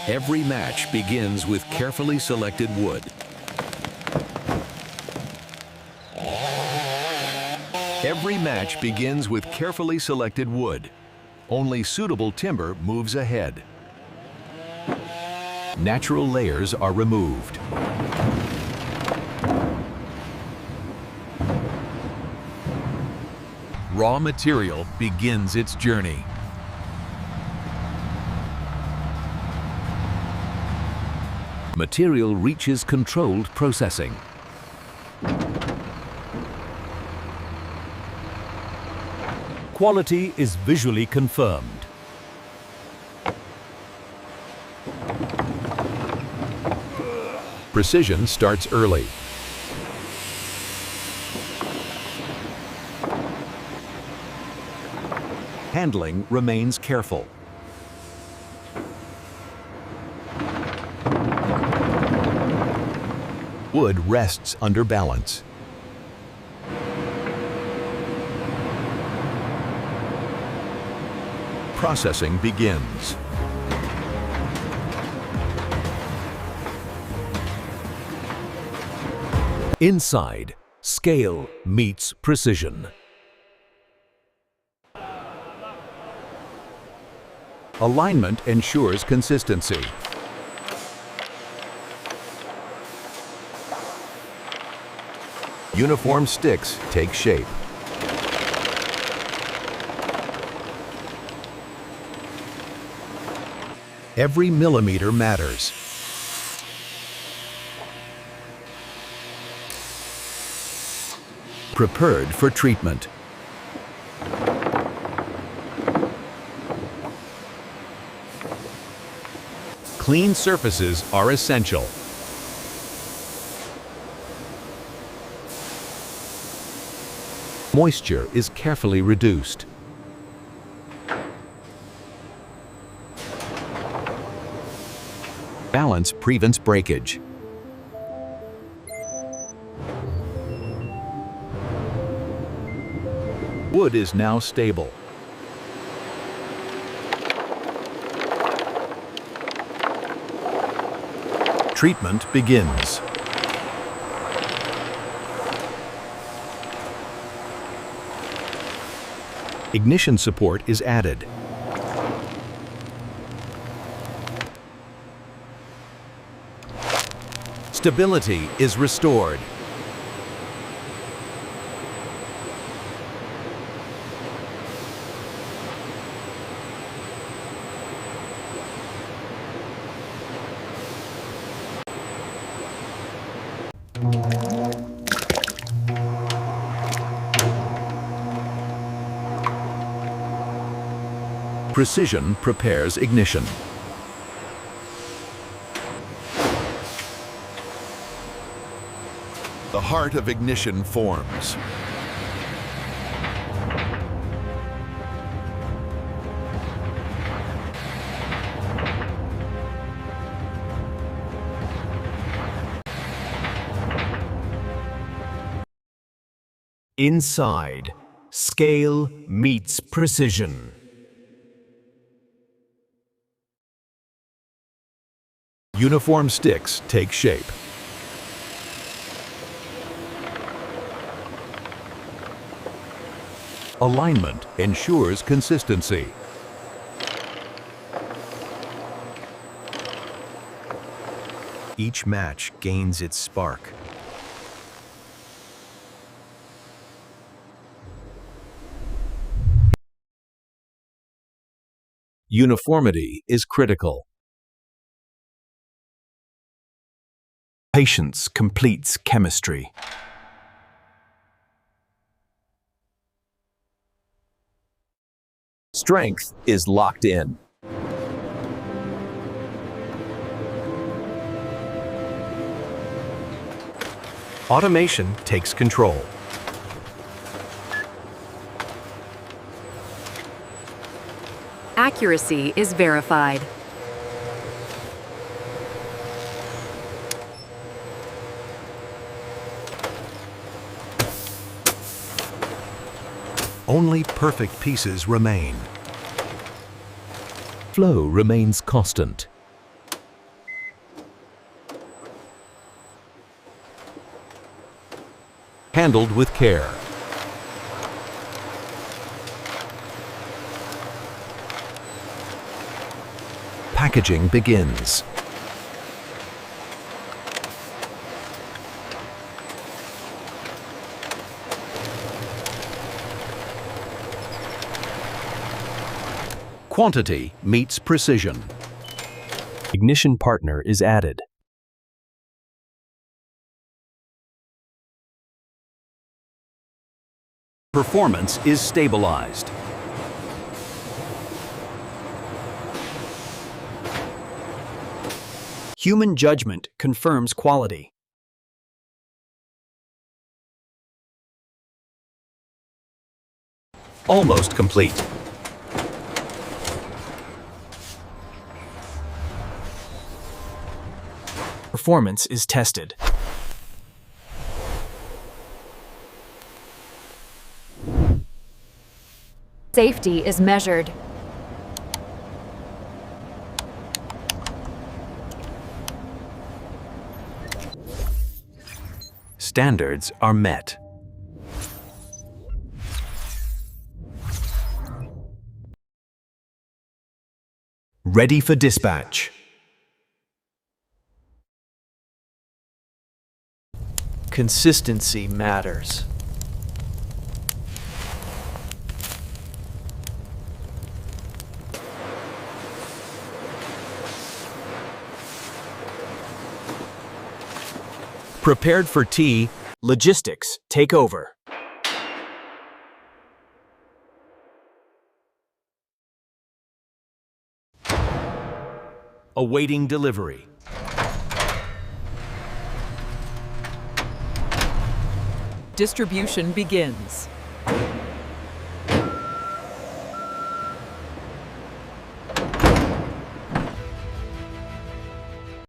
Every match begins with carefully selected wood. Every match begins with carefully selected wood. Only suitable timber moves ahead. Natural layers are removed. Raw material begins its journey. Material reaches controlled processing. Quality is visually confirmed. Precision starts early. Handling remains careful. Wood rests under balance. Processing begins. Inside, scale meets precision. Alignment ensures consistency. Uniform sticks take shape. Every millimeter matters. Prepared for treatment. Clean surfaces are essential. Moisture is carefully reduced. Balance prevents breakage. Wood is now stable. Treatment begins. Ignition support is added. Stability is restored. Precision prepares ignition. The heart of ignition forms. Inside, scale meets precision. Uniform sticks take shape. Alignment ensures consistency. Each match gains its spark. Uniformity is critical. Patience completes chemistry. Strength is locked in. Automation takes control. Accuracy is verified. Only perfect pieces remain. Flow remains constant. handled with care. Packaging begins. Quantity meets precision. Ignition partner is added. Performance is stabilized. Human judgment confirms quality. Almost complete. Performance is tested. Safety is measured. Standards are met. Ready for dispatch. Consistency matters. Prepared for tea. Logistics take over. Awaiting delivery. Distribution begins.